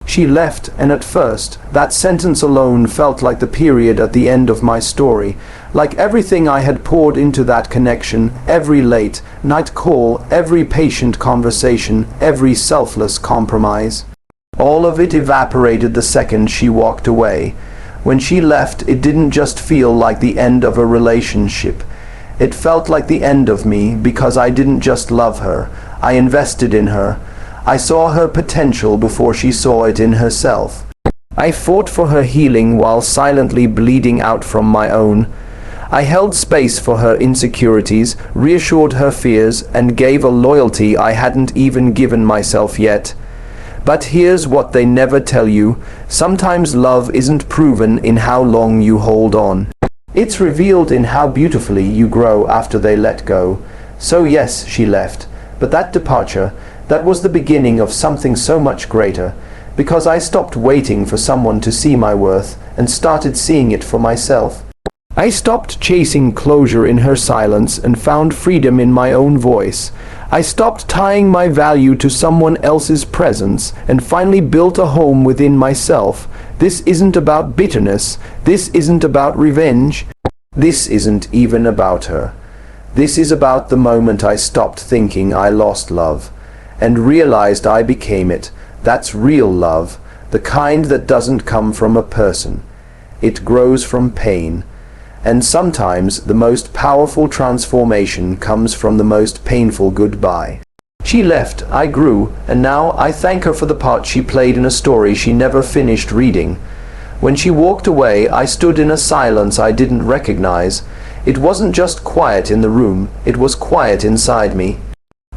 She left, and at first, that sentence alone felt like the period at the end of my story, like everything I had poured into that connection, every late night call, every patient conversation, every selfless compromise. All of it evaporated the second she walked away. When she left, it didn't just feel like the end of a relationship. It felt like the end of me, because I didn't just love her, I invested in her. I saw her potential before she saw it in herself. I fought for her healing while silently bleeding out from my own. I held space for her insecurities, reassured her fears, and gave a loyalty I hadn't even given myself yet. But here's what they never tell you: sometimes love isn't proven in how long you hold on. It's revealed in how beautifully you grow after they let go. So yes, she left, but that departure, that was the beginning of something so much greater, because I stopped waiting for someone to see my worth and started seeing it for myself. I stopped chasing closure in her silence and found freedom in my own voice. I stopped tying my value to someone else's presence and finally built a home within myself. This isn't about bitterness. This isn't about revenge. This isn't even about her. This is about the moment I stopped thinking I lost love and realized I became it. That's real love, the kind that doesn't come from a person. It grows from pain. And sometimes the most powerful transformation comes from the most painful goodbye. She left, I grew, and now I thank her for the part she played in a story she never finished reading. When she walked away, I stood in a silence I didn't recognize. It wasn't just quiet in the room, it was quiet inside me.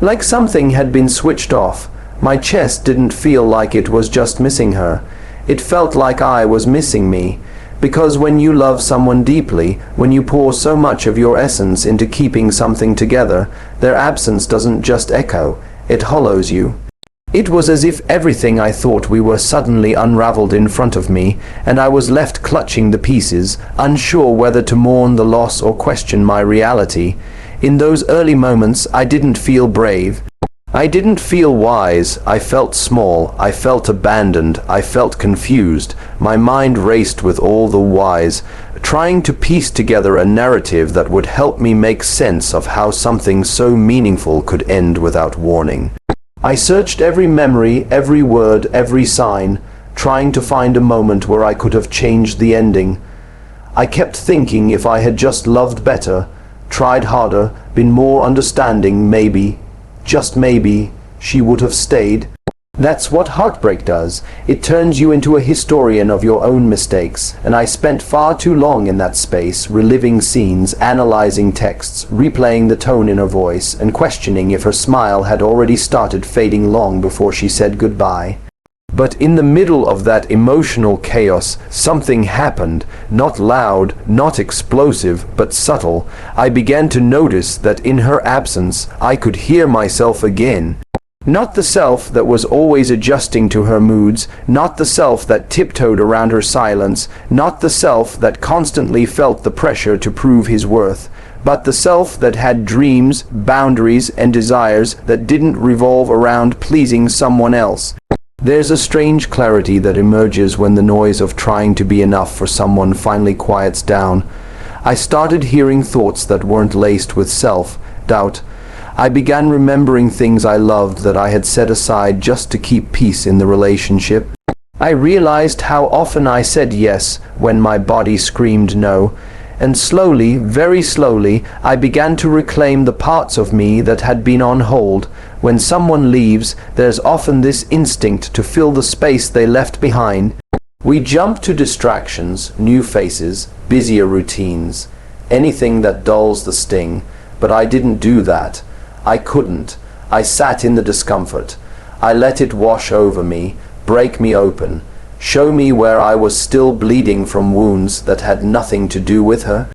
Like something had been switched off. My chest didn't feel like it was just missing her. It felt like I was missing me. Because when you love someone deeply, when you pour so much of your essence into keeping something together, their absence doesn't just echo, it hollows you. It was as if everything I thought we were suddenly unraveled in front of me, and I was left clutching the pieces, unsure whether to mourn the loss or question my reality. In those early moments, I didn't feel brave. I didn't feel wise. I felt small. I felt abandoned. I felt confused. My mind raced with all the whys, trying to piece together a narrative that would help me make sense of how something so meaningful could end without warning. I searched every memory, every word, every sign, trying to find a moment where I could have changed the ending. I kept thinking if I had just loved better, tried harder, been more understanding, maybe, just maybe, she would have stayed. That's what heartbreak does. It turns you into a historian of your own mistakes, and I spent far too long in that space, reliving scenes, analyzing texts, replaying the tone in her voice, and questioning if her smile had already started fading long before she said goodbye. But in the middle of that emotional chaos, something happened, not loud, not explosive, but subtle. I began to notice that in her absence, I could hear myself again. Not the self that was always adjusting to her moods, not the self that tiptoed around her silence, not the self that constantly felt the pressure to prove his worth, but the self that had dreams, boundaries, and desires that didn't revolve around pleasing someone else. There's a strange clarity that emerges when the noise of trying to be enough for someone finally quiets down. I started hearing thoughts that weren't laced with self-doubt. I began remembering things I loved that I had set aside just to keep peace in the relationship. I realized how often I said yes when my body screamed no, and slowly, very slowly, I began to reclaim the parts of me that had been on hold. When someone leaves, there's often this instinct to fill the space they left behind. We jump to distractions, new faces, busier routines, anything that dulls the sting, but I didn't do that. I couldn't. I sat in the discomfort. I let it wash over me, break me open, show me where I was still bleeding from wounds that had nothing to do with her.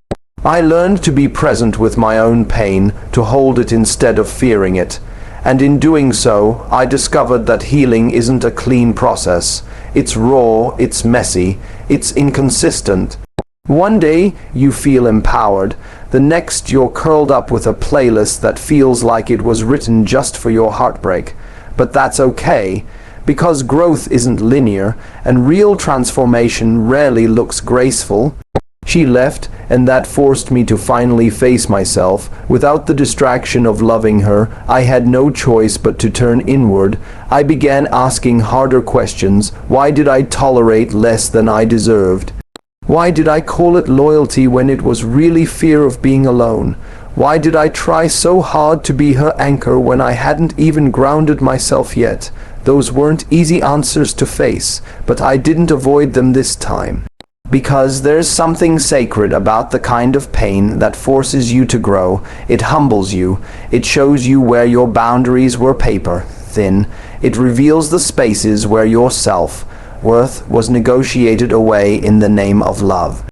I learned to be present with my own pain, to hold it instead of fearing it. And in doing so, I discovered that healing isn't a clean process. It's raw, it's messy, it's inconsistent. One day, you feel empowered. The next, you're curled up with a playlist that feels like it was written just for your heartbreak. But that's okay, because growth isn't linear, and real transformation rarely looks graceful. She left, and that forced me to finally face myself. Without the distraction of loving her, I had no choice but to turn inward. I began asking harder questions. Why did I tolerate less than I deserved? Why did I call it loyalty when it was really fear of being alone? Why did I try so hard to be her anchor when I hadn't even grounded myself yet? Those weren't easy answers to face, but I didn't avoid them this time. Because there's something sacred about the kind of pain that forces you to grow. It humbles you. It shows you where your boundaries were paper thin. It reveals the spaces where your self-worth was negotiated away in the name of love.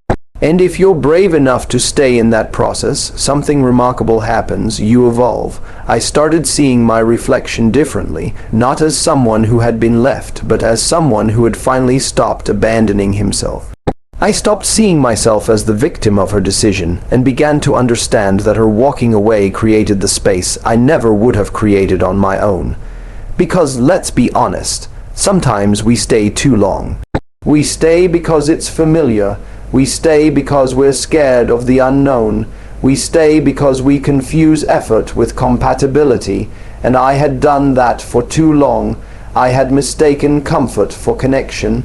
And if you're brave enough to stay in that process, something remarkable happens. You evolve. I started seeing my reflection differently, not as someone who had been left, but as someone who had finally stopped abandoning himself. I stopped seeing myself as the victim of her decision and began to understand that her walking away created the space I never would have created on my own. Because let's be honest, sometimes we stay too long. We stay because it's familiar. We stay because we're scared of the unknown. We stay because we confuse effort with compatibility. And I had done that for too long. I had mistaken comfort for connection.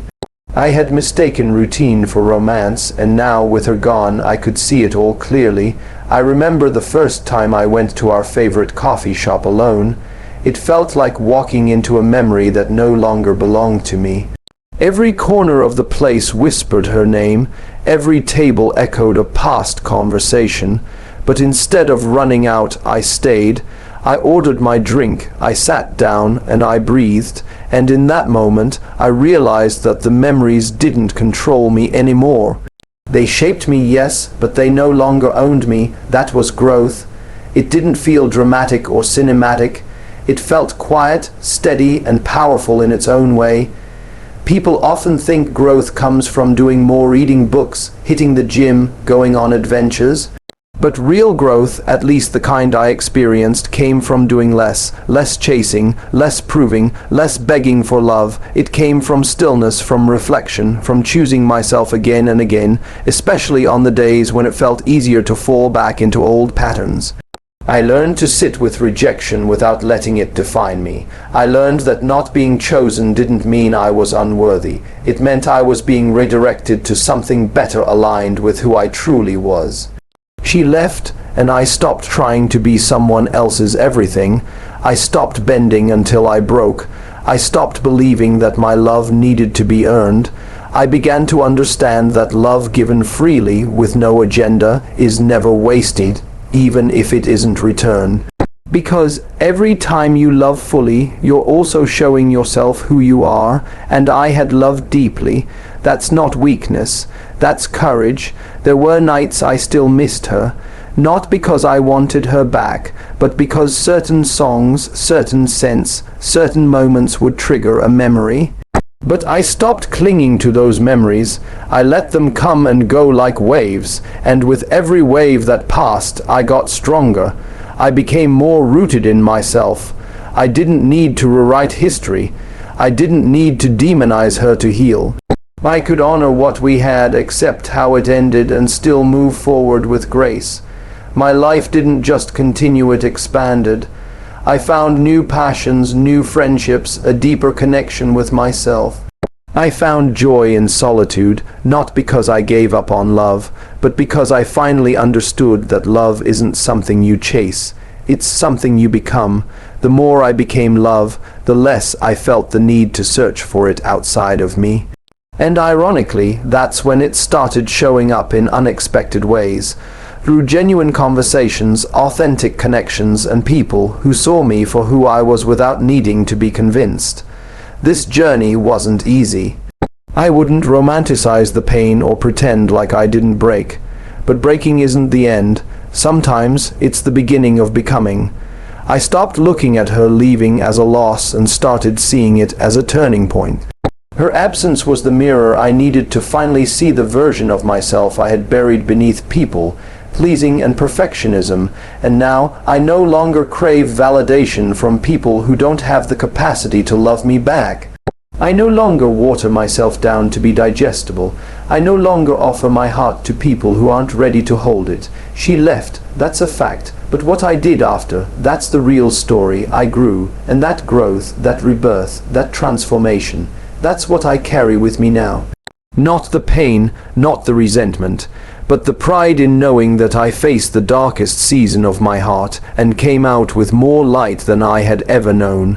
I had mistaken routine for romance, and now with her gone I could see it all clearly. I remember the first time I went to our favorite coffee shop alone. It felt like walking into a memory that no longer belonged to me. Every corner of the place whispered her name, every table echoed a past conversation, but instead of running out, I stayed. I ordered my drink, I sat down, and I breathed, and in that moment I realized that the memories didn't control me anymore. They shaped me, yes, but they no longer owned me. That was growth. It didn't feel dramatic or cinematic. It felt quiet, steady, and powerful in its own way. People often think growth comes from doing more, reading books, hitting the gym, going on adventures. But real growth, at least the kind I experienced, came from doing less chasing, less proving, less begging for love. It came from stillness, from reflection, from choosing myself again and again, especially on the days when it felt easier to fall back into old patterns. I learned to sit with rejection without letting it define me. I learned that not being chosen didn't mean I was unworthy. It meant I was being redirected to something better aligned with who I truly was. She left, and I stopped trying to be someone else's everything. I stopped bending until I broke. I stopped believing that my love needed to be earned. I began to understand that love given freely, with no agenda, is never wasted, even if it isn't returned. Because every time you love fully, you're also showing yourself who you are, and I had loved deeply. That's not weakness, that's courage. There were nights I still missed her, not because I wanted her back, but because certain songs, certain scents, certain moments would trigger a memory. But I stopped clinging to those memories. I let them come and go like waves, and with every wave that passed, I got stronger. I became more rooted in myself. I didn't need to rewrite history. I didn't need to demonize her to heal. I could honor what we had, accept how it ended, and still move forward with grace. My life didn't just continue, it expanded. I found new passions, new friendships, a deeper connection with myself. I found joy in solitude, not because I gave up on love, but because I finally understood that love isn't something you chase. It's something you become. The more I became love, the less I felt the need to search for it outside of me. And ironically, that's when it started showing up in unexpected ways. Through genuine conversations, authentic connections, and people who saw me for who I was without needing to be convinced. This journey wasn't easy. I wouldn't romanticize the pain or pretend like I didn't break. But breaking isn't the end. Sometimes it's the beginning of becoming. I stopped looking at her leaving as a loss and started seeing it as a turning point. Her absence was the mirror I needed to finally see the version of myself I had buried beneath people, pleasing, and perfectionism, and now I no longer crave validation from people who don't have the capacity to love me back. I no longer water myself down to be digestible. I no longer offer my heart to people who aren't ready to hold it. She left, that's a fact. But what I did after, that's the real story. I grew, and that growth, that rebirth, that transformation, that's what I carry with me now. Not the pain, not the resentment, but the pride in knowing that I faced the darkest season of my heart and came out with more light than I had ever known.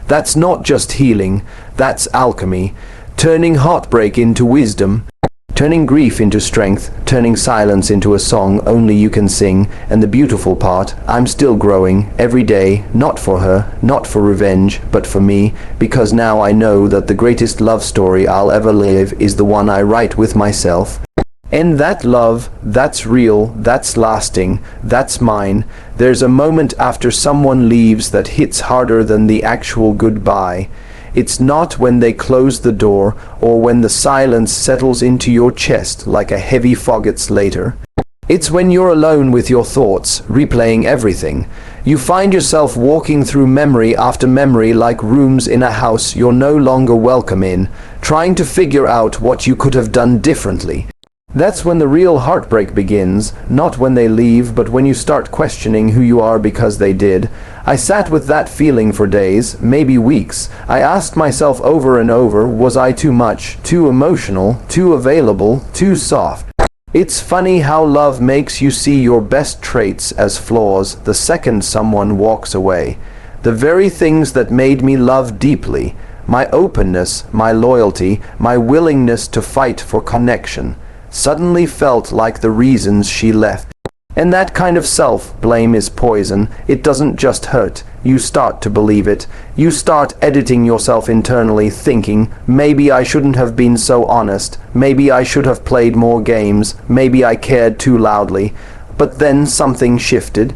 That's not just healing, that's alchemy, turning heartbreak into wisdom, turning grief into strength, turning silence into a song only you can sing. And the beautiful part, I'm still growing every day, not for her, not for revenge, but for me, because now I know that the greatest love story I'll ever live is the one I write with myself. And that love, that's real, that's lasting, that's mine. There's a moment after someone leaves that hits harder than the actual goodbye. It's not when they close the door or when the silence settles into your chest like a heavy foggets later. It's when you're alone with your thoughts, replaying everything. You find yourself walking through memory after memory like rooms in a house you're no longer welcome in, trying to figure out what you could have done differently. That's when the real heartbreak begins, not when they leave, but when you start questioning who you are because they did. I sat with that feeling for days, maybe weeks. I asked myself over and over, was I too much, too emotional, too available, too soft? It's funny how love makes you see your best traits as flaws the second someone walks away. The very things that made me love deeply, my openness, my loyalty, my willingness to fight for connection, suddenly felt like the reasons she left. And that kind of self-blame is poison. It doesn't just hurt. You start to believe it. You start editing yourself internally, thinking, maybe I shouldn't have been so honest. Maybe I should have played more games. Maybe I cared too loudly. But then something shifted.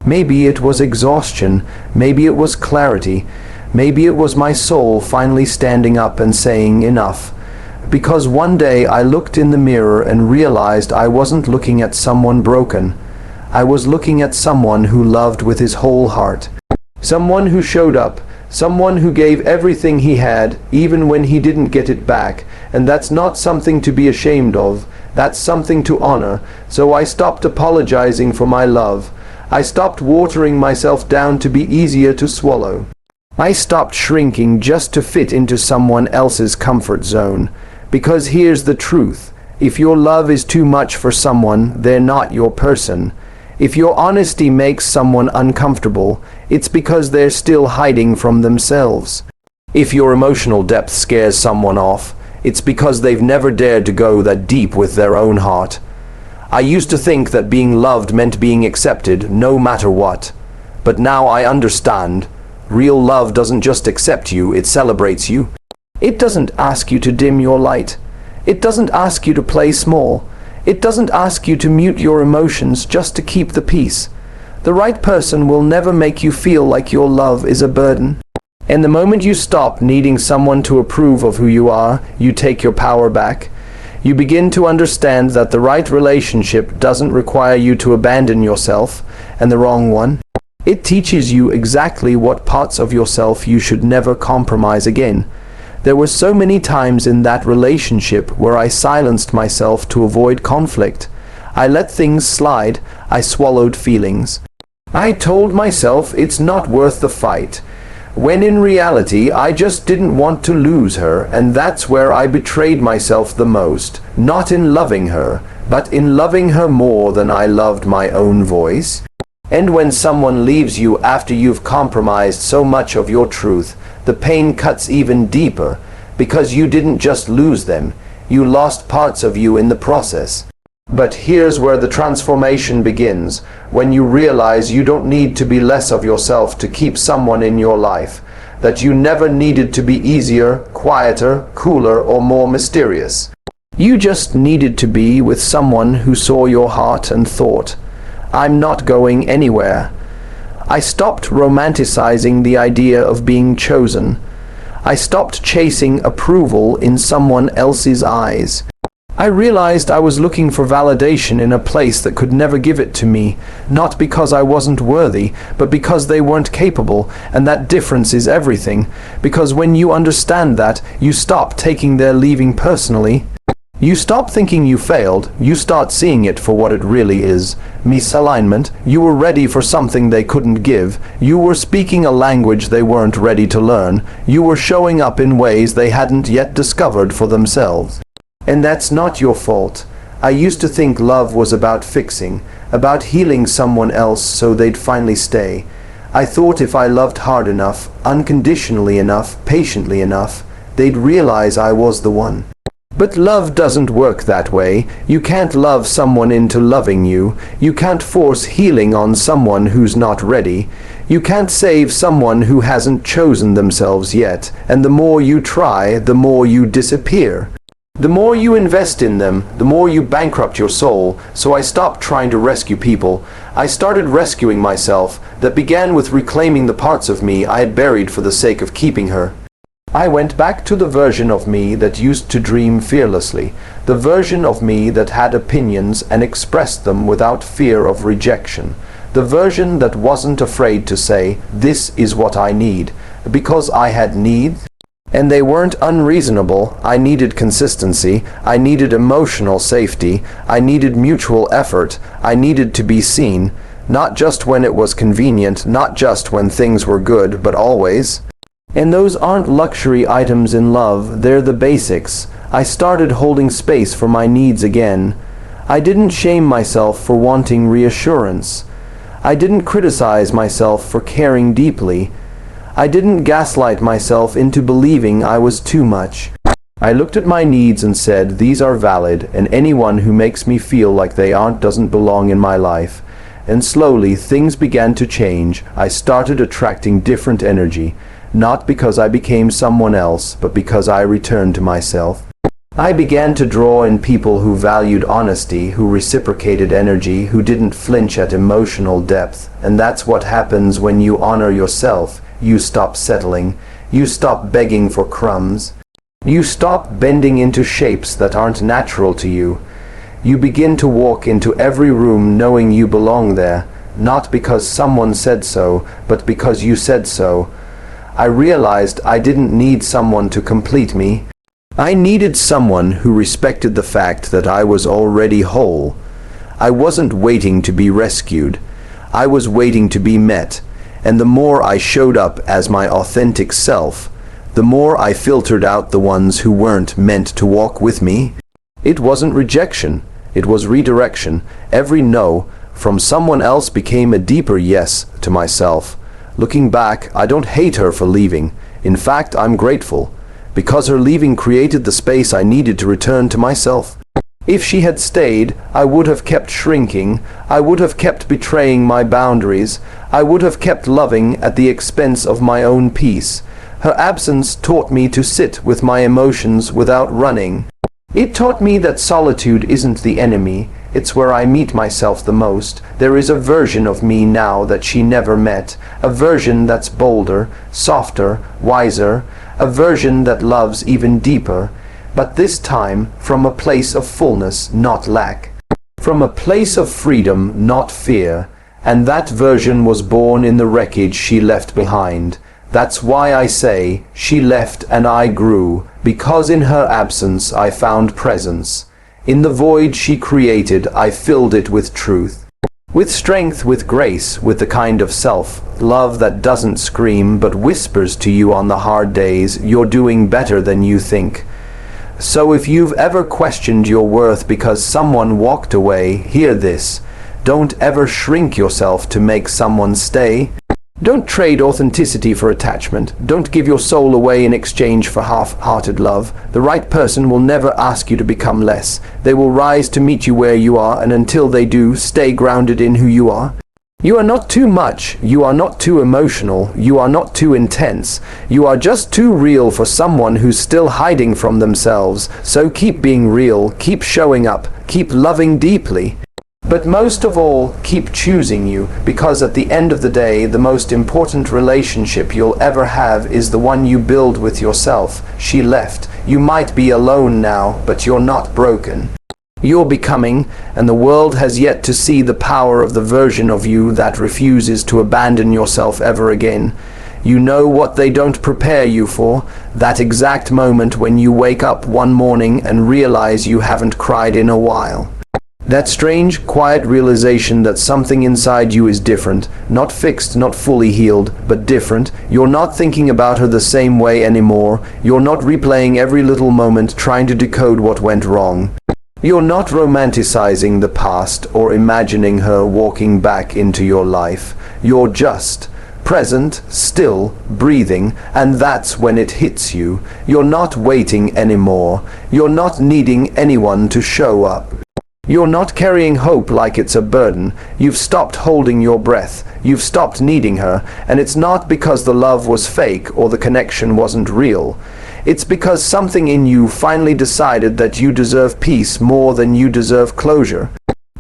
Maybe it was exhaustion. Maybe it was clarity. Maybe it was my soul finally standing up and saying enough. Because one day I looked in the mirror and realized I wasn't looking at someone broken. I was looking at someone who loved with his whole heart. Someone who showed up. Someone who gave everything he had, even when he didn't get it back. And that's not something to be ashamed of. That's something to honor. So I stopped apologizing for my love. I stopped watering myself down to be easier to swallow. I stopped shrinking just to fit into someone else's comfort zone. Because here's the truth. If your love is too much for someone, they're not your person. If your honesty makes someone uncomfortable, it's because they're still hiding from themselves. If your emotional depth scares someone off, it's because they've never dared to go that deep with their own heart. I used to think that being loved meant being accepted no matter what. But now I understand. Real love doesn't just accept you, it celebrates you. It doesn't ask you to dim your light. It doesn't ask you to play small. It doesn't ask you to mute your emotions just to keep the peace. The right person will never make you feel like your love is a burden. And the moment you stop needing someone to approve of who you are, you take your power back. You begin to understand that the right relationship doesn't require you to abandon yourself, and the wrong one. It teaches you exactly what parts of yourself you should never compromise again. There were so many times in that relationship where I silenced myself to avoid conflict. I let things slide. I swallowed feelings. I told myself it's not worth the fight, when in reality I just didn't want to lose her, and that's where I betrayed myself the most. Not in loving her, but in loving her more than I loved my own voice. And when someone leaves you after you've compromised so much of your truth, the pain cuts even deeper, because you didn't just lose them, you lost parts of you in the process. But here's where the transformation begins, when you realize you don't need to be less of yourself to keep someone in your life, that you never needed to be easier, quieter, cooler, or more mysterious. You just needed to be with someone who saw your heart and thought, I'm not going anywhere. I stopped romanticizing the idea of being chosen. I stopped chasing approval in someone else's eyes. I realized I was looking for validation in a place that could never give it to me, not because I wasn't worthy, but because they weren't capable, and that difference is everything, because when you understand that, you stop taking their leaving personally. You stop thinking you failed, you start seeing it for what it really is. Misalignment. You were ready for something they couldn't give. You were speaking a language they weren't ready to learn. You were showing up in ways they hadn't yet discovered for themselves. And that's not your fault. I used to think love was about fixing, about healing someone else so they'd finally stay. I thought if I loved hard enough, unconditionally enough, patiently enough, they'd realize I was the one. But love doesn't work that way. You can't love someone into loving you. You can't force healing on someone who's not ready. You can't save someone who hasn't chosen themselves yet. And the more you try, the more you disappear. The more you invest in them, the more you bankrupt your soul. So I stopped trying to rescue people. I started rescuing myself. That began with reclaiming the parts of me I had buried for the sake of keeping her. I went back to the version of me that used to dream fearlessly, the version of me that had opinions and expressed them without fear of rejection, the version that wasn't afraid to say, "This is what I need," because I had needs. And they weren't unreasonable. I needed consistency. I needed emotional safety. I needed mutual effort. I needed to be seen, not just when it was convenient, not just when things were good, but always. And those aren't luxury items in love, they're the basics. I started holding space for my needs again. I didn't shame myself for wanting reassurance. I didn't criticize myself for caring deeply. I didn't gaslight myself into believing I was too much. I looked at my needs and said, these are valid, and anyone who makes me feel like they aren't doesn't belong in my life. And slowly, things began to change. I started attracting different energy, not because I became someone else, but because I returned to myself. I began to draw in people who valued honesty, who reciprocated energy, who didn't flinch at emotional depth. And that's what happens when you honor yourself. You stop settling. You stop begging for crumbs. You stop bending into shapes that aren't natural to you. You begin to walk into every room knowing you belong there, not because someone said so, but because you said so. I realized I didn't need someone to complete me. I needed someone who respected the fact that I was already whole. I wasn't waiting to be rescued. I was waiting to be met. And the more I showed up as my authentic self, the more I filtered out the ones who weren't meant to walk with me. It wasn't rejection, it was redirection. Every no from someone else became a deeper yes to myself. Looking back, I don't hate her for leaving. In fact, I'm grateful, because her leaving created the space I needed to return to myself. If she had stayed, I would have kept shrinking. I would have kept betraying my boundaries. I would have kept loving at the expense of my own peace. Her absence taught me to sit with my emotions without running. It taught me that solitude isn't the enemy. It's where I meet myself the most. There is a version of me now that she never met. A version that's bolder, softer, wiser. A version that loves even deeper. But this time from a place of fullness, not lack. From a place of freedom, not fear. And that version was born in the wreckage she left behind. That's why I say, she left and I grew, because in her absence I found presence. In the void she created, I filled it with truth. With strength, with grace, with the kind of self-love that doesn't scream but whispers to you on the hard days, you're doing better than you think. So if you've ever questioned your worth because someone walked away, hear this. Don't ever shrink yourself to make someone stay. Don't trade authenticity for attachment. Don't give your soul away in exchange for half-hearted love. The right person will never ask you to become less. They will rise to meet you where you are, and until they do, stay grounded in who you are. You are not too much. You are not too emotional. You are not too intense. You are just too real for someone who's still hiding from themselves. So keep being real. Keep showing up. Keep loving deeply. But most of all, keep choosing you, because at the end of the day, the most important relationship you'll ever have is the one you build with yourself. She left. You might be alone now, but you're not broken. You're becoming, and the world has yet to see the power of the version of you that refuses to abandon yourself ever again. You know what they don't prepare you for, that exact moment when you wake up one morning and realize you haven't cried in a while. That strange, quiet realization that something inside you is different, not fixed, not fully healed, but different. You're not thinking about her the same way anymore. You're not replaying every little moment trying to decode what went wrong. You're not romanticizing the past or imagining her walking back into your life. You're just present, still, breathing, and that's when it hits you. You're not waiting anymore. You're not needing anyone to show up. You're not carrying hope like it's a burden. You've stopped holding your breath. You've stopped needing her, and it's not because the love was fake or the connection wasn't real. It's because something in you finally decided that you deserve peace more than you deserve closure.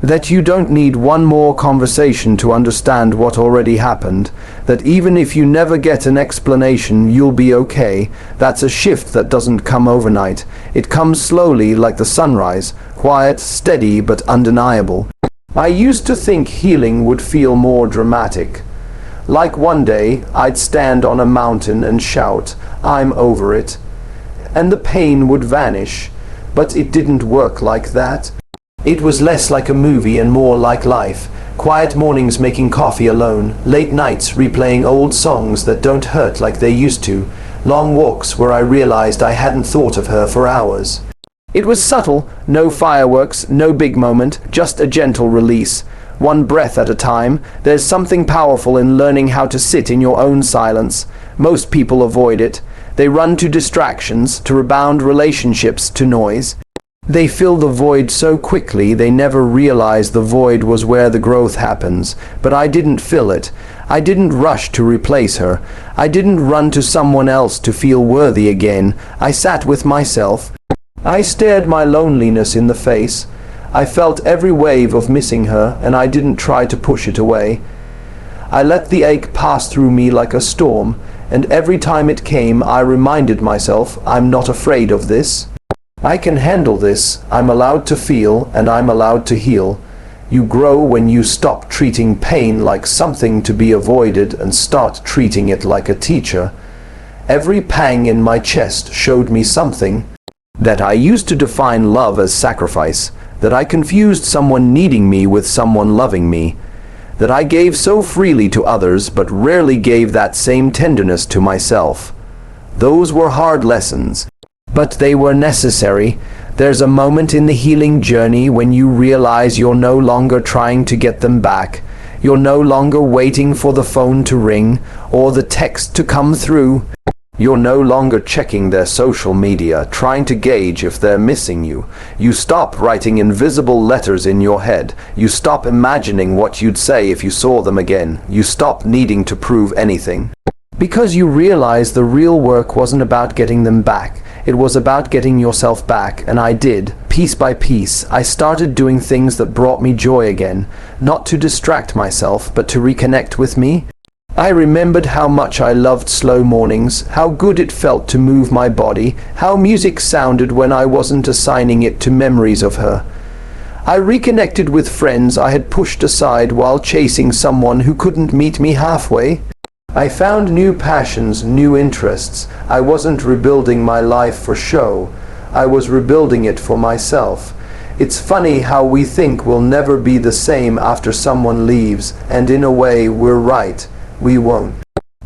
That you don't need one more conversation to understand what already happened. That even if you never get an explanation, you'll be okay. That's a shift that doesn't come overnight. It comes slowly like the sunrise, quiet, steady, but undeniable. I used to think healing would feel more dramatic. Like one day, I'd stand on a mountain and shout, "I'm over it," and the pain would vanish. But it didn't work like that. It was less like a movie and more like life. Quiet mornings making coffee alone, late nights replaying old songs that don't hurt like they used to, long walks where I realized I hadn't thought of her for hours. It was subtle, no fireworks, no big moment, just a gentle release. One breath at a time. There's something powerful in learning how to sit in your own silence. Most people avoid it. They run to distractions, to rebound relationships, to noise. They fill the void so quickly they never realize the void was where the growth happens. But I didn't fill it. I didn't rush to replace her. I didn't run to someone else to feel worthy again. I sat with myself. I stared my loneliness in the face. I felt every wave of missing her, and I didn't try to push it away. I let the ache pass through me like a storm, and every time it came I reminded myself, I'm not afraid of this. I can handle this. I'm allowed to feel, and I'm allowed to heal. You grow when you stop treating pain like something to be avoided and start treating it like a teacher. Every pang in my chest showed me something. That I used to define love as sacrifice. That I confused someone needing me with someone loving me. That I gave so freely to others but rarely gave that same tenderness to myself. Those were hard lessons. But they were necessary. There's a moment in the healing journey when you realize you're no longer trying to get them back. You're no longer waiting for the phone to ring or the text to come through. You're no longer checking their social media, trying to gauge if they're missing you. You stop writing invisible letters in your head. You stop imagining what you'd say if you saw them again. You stop needing to prove anything. Because you realize the real work wasn't about getting them back. It was about getting yourself back, and I did. Piece by piece, I started doing things that brought me joy again. Not to distract myself, but to reconnect with me. I remembered how much I loved slow mornings, how good it felt to move my body, how music sounded when I wasn't assigning it to memories of her. I reconnected with friends I had pushed aside while chasing someone who couldn't meet me halfway. I found new passions, new interests. I wasn't rebuilding my life for show. I was rebuilding it for myself. It's funny how we think we'll never be the same after someone leaves, and in a way we're right. We won't.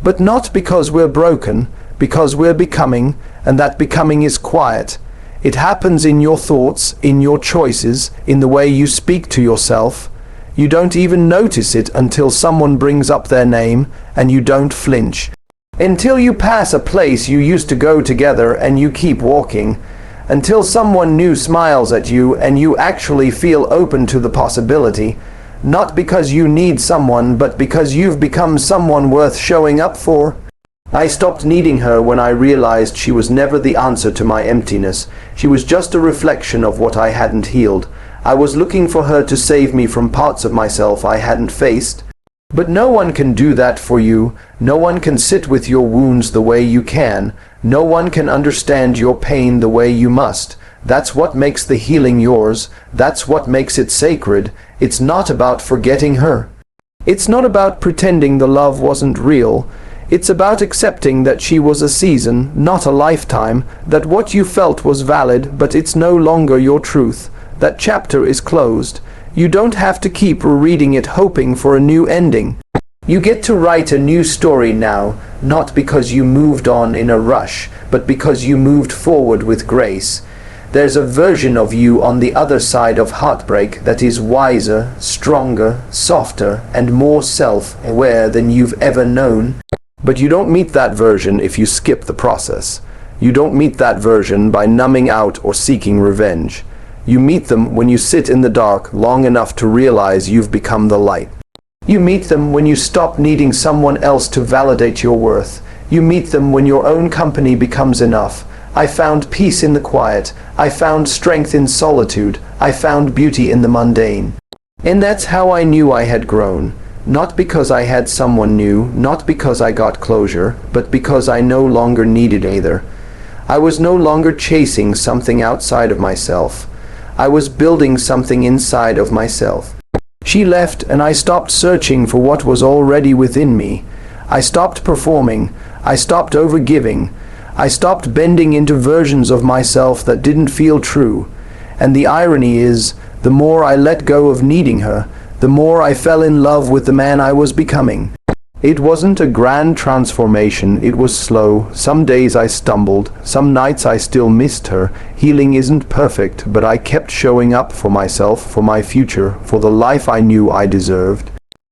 But not because we're broken, because we're becoming, and that becoming is quiet. It happens in your thoughts, in your choices, in the way you speak to yourself. You don't even notice it until someone brings up their name, and you don't flinch. Until you pass a place you used to go together and you keep walking. Until someone new smiles at you and you actually feel open to the possibility. Not because you need someone, but because you've become someone worth showing up for. I stopped needing her when I realized she was never the answer to my emptiness. She was just a reflection of what I hadn't healed. I was looking for her to save me from parts of myself I hadn't faced. But no one can do that for you. No one can sit with your wounds the way you can. No one can understand your pain the way you must. That's what makes the healing yours. That's what makes it sacred. It's not about forgetting her. It's not about pretending the love wasn't real. It's about accepting that she was a season, not a lifetime, that what you felt was valid, but it's no longer your truth. That chapter is closed. You don't have to keep rereading it hoping for a new ending. You get to write a new story now, not because you moved on in a rush, but because you moved forward with grace. There's a version of you on the other side of heartbreak that is wiser, stronger, softer, and more self-aware than you've ever known. But you don't meet that version if you skip the process. You don't meet that version by numbing out or seeking revenge. You meet them when you sit in the dark long enough to realize you've become the light. You meet them when you stop needing someone else to validate your worth. You meet them when your own company becomes enough. I found peace in the quiet. I found strength in solitude. I found beauty in the mundane. And that's how I knew I had grown. Not because I had someone new, not because I got closure, but because I no longer needed either. I was no longer chasing something outside of myself. I was building something inside of myself. She left and I stopped searching for what was already within me. I stopped performing. I stopped overgiving. I stopped bending into versions of myself that didn't feel true. And the irony is, the more I let go of needing her, the more I fell in love with the man I was becoming. It wasn't a grand transformation, it was slow. Some days I stumbled, some nights I still missed her. Healing isn't perfect, but I kept showing up for myself, for my future, for the life I knew I deserved.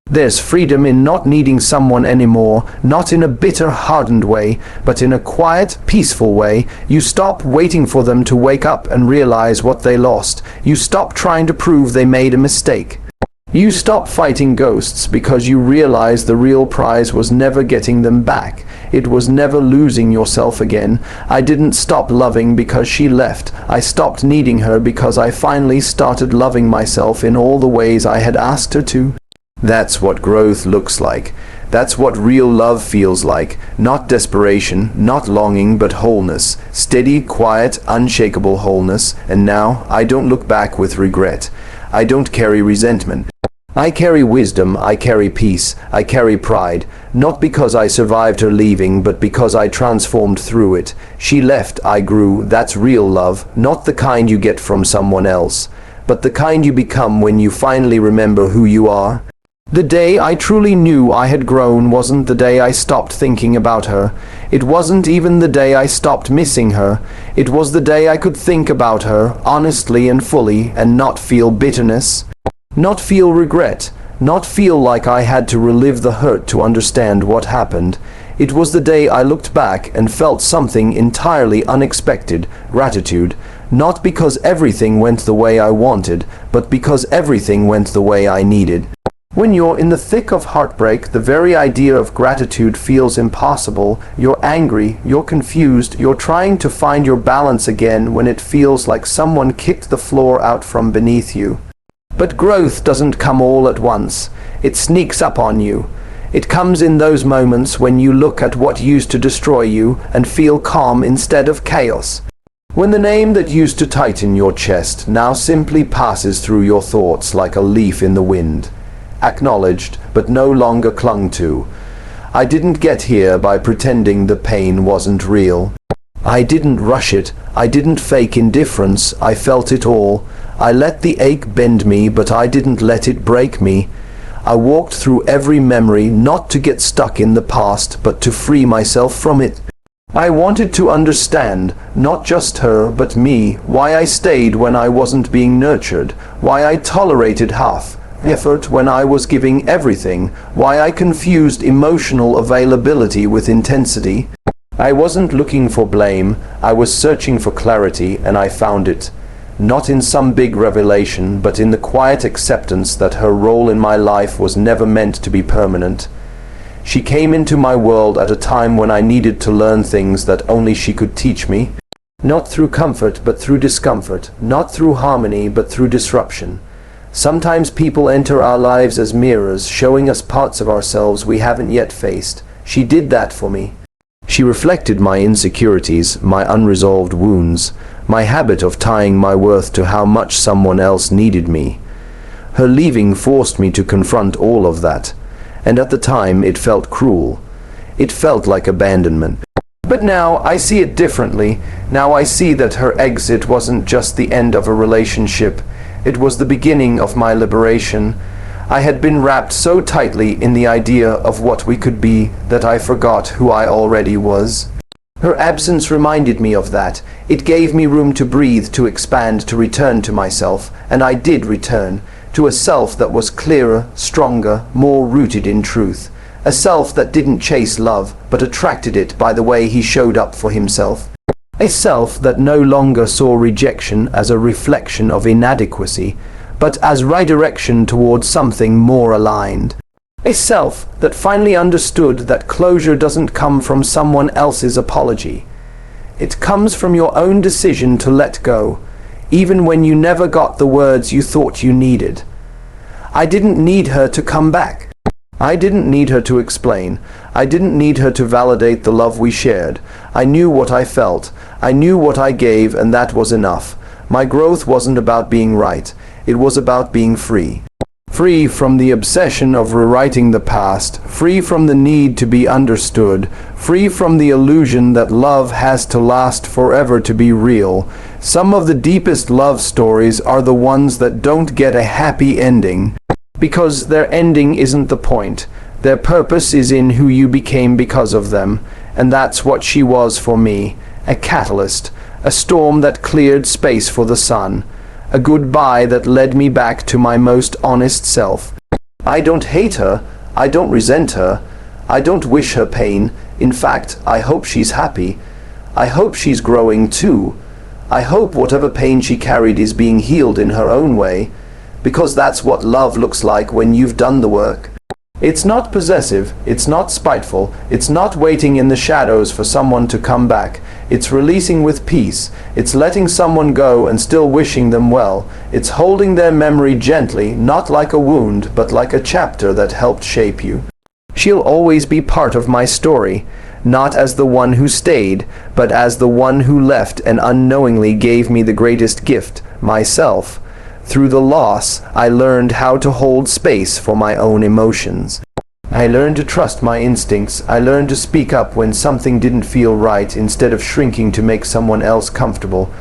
There's freedom in not needing someone anymore, not in a bitter, hardened way, but in a quiet, peaceful way. You stop waiting for them to wake up and realize what they lost. You stop trying to prove they made a mistake. You stop fighting ghosts because you realize the real prize was never getting them back. It was never losing yourself again. I didn't stop loving because she left. I stopped needing her because I finally started loving myself in all the ways I had asked her to. That's what growth looks like. That's what real love feels like. Not desperation, not longing, but wholeness. Steady, quiet, unshakable wholeness. And now, I don't look back with regret. I don't carry resentment. I carry wisdom, I carry peace, I carry pride, not because I survived her leaving, but because I transformed through it. She left, I grew. That's real love, not the kind you get from someone else, but the kind you become when you finally remember who you are. The day I truly knew I had grown wasn't the day I stopped thinking about her. It wasn't even the day I stopped missing her. It was the day I could think about her, honestly and fully, and not feel bitterness. Not feel regret, not feel like I had to relive the hurt to understand what happened. It was the day I looked back and felt something entirely unexpected, gratitude, not because everything went the way I wanted, but because everything went the way I needed. When you're in the thick of heartbreak, the very idea of gratitude feels impossible. You're angry, you're confused, you're trying to find your balance again when it feels like someone kicked the floor out from beneath you. But growth doesn't come all at once. It sneaks up on you. It comes in those moments when you look at what used to destroy you and feel calm instead of chaos. When the name that used to tighten your chest now simply passes through your thoughts like a leaf in the wind. Acknowledged, but no longer clung to. I didn't get here by pretending the pain wasn't real. I didn't rush it. I didn't fake indifference. I felt it all. I let the ache bend me, but I didn't let it break me. I walked through every memory, not to get stuck in the past, but to free myself from it. I wanted to understand, not just her, but me, why I stayed when I wasn't being nurtured, why I tolerated half effort when I was giving everything, why I confused emotional availability with intensity. I wasn't looking for blame, I was searching for clarity, and I found it. Not in some big revelation, but in the quiet acceptance that her role in my life was never meant to be permanent. She came into my world at a time when I needed to learn things that only she could teach me. Not through comfort, but through discomfort. Not through harmony, but through disruption. Sometimes people enter our lives as mirrors, showing us parts of ourselves we haven't yet faced. She did that for me. She reflected my insecurities, my unresolved wounds, my habit of tying my worth to how much someone else needed me. Her leaving forced me to confront all of that, and at the time it felt cruel. It felt like abandonment. But now I see it differently. Now I see that her exit wasn't just the end of a relationship. It was the beginning of my liberation. I had been wrapped so tightly in the idea of what we could be that I forgot who I already was. Her absence reminded me of that. It gave me room to breathe, to expand, to return to myself. And I did return, to a self that was clearer, stronger, more rooted in truth. A self that didn't chase love, but attracted it by the way he showed up for himself. A self that no longer saw rejection as a reflection of inadequacy, but as redirection towards something more aligned. A self that finally understood that closure doesn't come from someone else's apology. It comes from your own decision to let go, even when you never got the words you thought you needed. I didn't need her to come back. I didn't need her to explain. I didn't need her to validate the love we shared. I knew what I felt. I knew what I gave, and that was enough. My growth wasn't about being right. It was about being free. Free from the obsession of rewriting the past, free from the need to be understood, free from the illusion that love has to last forever to be real. Some of the deepest love stories are the ones that don't get a happy ending, because their ending isn't the point. Their purpose is in who you became because of them, and that's what she was for me. A catalyst, a storm that cleared space for the sun. A goodbye that led me back to my most honest self. I don't hate her. I don't resent her. I don't wish her pain. In fact, I hope she's happy. I hope she's growing too. I hope whatever pain she carried is being healed in her own way, because that's what love looks like when you've done the work. It's not possessive, it's not spiteful, it's not waiting in the shadows for someone to come back. It's releasing with peace. It's letting someone go and still wishing them well. It's holding their memory gently, not like a wound, but like a chapter that helped shape you. She'll always be part of my story, not as the one who stayed, but as the one who left and unknowingly gave me the greatest gift, myself. Through the loss, I learned how to hold space for my own emotions. I learned to trust my instincts. I learned to speak up when something didn't feel right instead of shrinking to make someone else comfortable.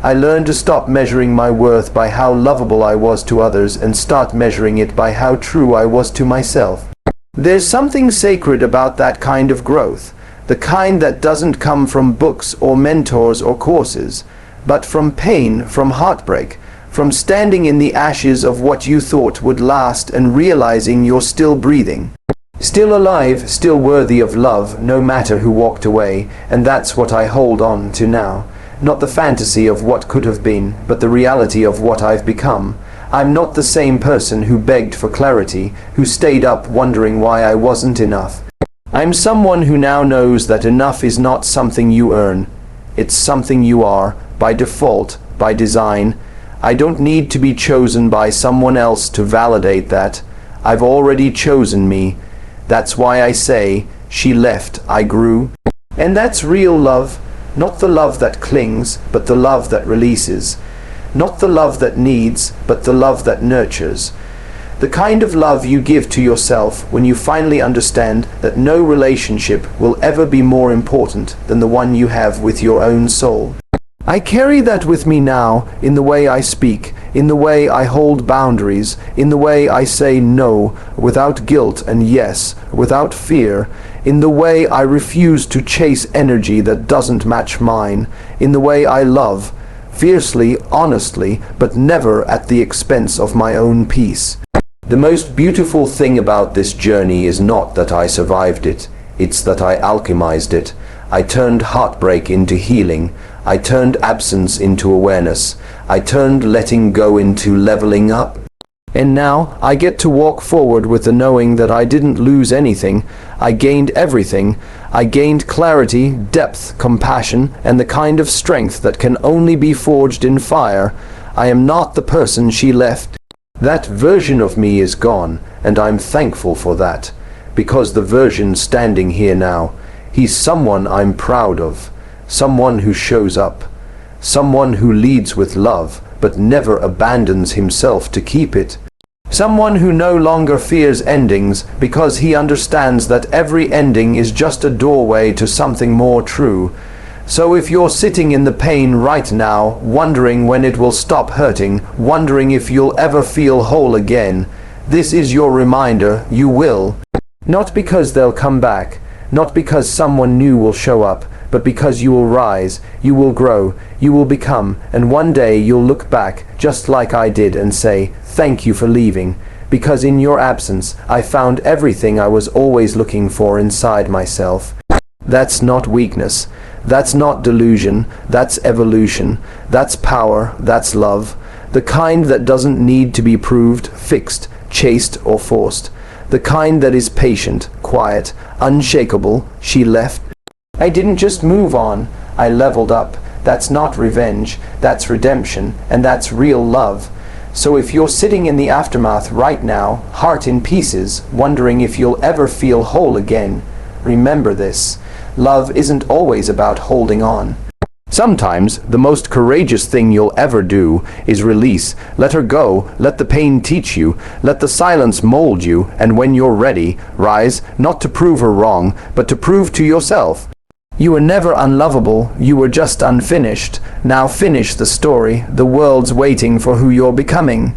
I learned to stop measuring my worth by how lovable I was to others and start measuring it by how true I was to myself. There's something sacred about that kind of growth, the kind that doesn't come from books or mentors or courses, but from pain, from heartbreak, from standing in the ashes of what you thought would last and realizing you're still breathing. Still alive, still worthy of love, no matter who walked away, and that's what I hold on to now. Not the fantasy of what could have been, but the reality of what I've become. I'm not the same person who begged for clarity, who stayed up wondering why I wasn't enough. I'm someone who now knows that enough is not something you earn. It's something you are, by default, by design. I don't need to be chosen by someone else to validate that. I've already chosen me. That's why I say, she left, I grew. And that's real love, not the love that clings, but the love that releases. Not the love that needs, but the love that nurtures. The kind of love you give to yourself when you finally understand that no relationship will ever be more important than the one you have with your own soul. I carry that with me now, in the way I speak, in the way I hold boundaries, in the way I say no without guilt and yes without fear, in the way I refuse to chase energy that doesn't match mine, in the way I love, fiercely, honestly, but never at the expense of my own peace. The most beautiful thing about this journey is not that I survived it, it's that I alchemized it. I turned heartbreak into healing. I turned absence into awareness. I turned letting go into leveling up. And now I get to walk forward with the knowing that I didn't lose anything. I gained everything. I gained clarity, depth, compassion, and the kind of strength that can only be forged in fire. I am not the person she left. That version of me is gone, and I'm thankful for that. Because the version standing here now, he's someone I'm proud of. Someone who shows up. Someone who leads with love, but never abandons himself to keep it. Someone who no longer fears endings because he understands that every ending is just a doorway to something more true. So if you're sitting in the pain right now, wondering when it will stop hurting, wondering if you'll ever feel whole again, this is your reminder, you will. Not because they'll come back, not because someone new will show up, but because you will rise, you will grow, you will become, and one day you'll look back, just like I did, and say, thank you for leaving, because in your absence I found everything I was always looking for inside myself. That's not weakness, that's not delusion, that's evolution, that's power, that's love, the kind that doesn't need to be proved, fixed, chased, or forced, the kind that is patient, quiet, unshakable. She left. I didn't just move on, I leveled up. That's not revenge, that's redemption, and that's real love. So if you're sitting in the aftermath right now, heart in pieces, wondering if you'll ever feel whole again, remember this. Love isn't always about holding on. Sometimes the most courageous thing you'll ever do is release. Let her go, let the pain teach you, let the silence mold you, and when you're ready, rise, not to prove her wrong, but to prove to yourself. You were never unlovable, you were just unfinished. Now finish the story, the world's waiting for who you're becoming.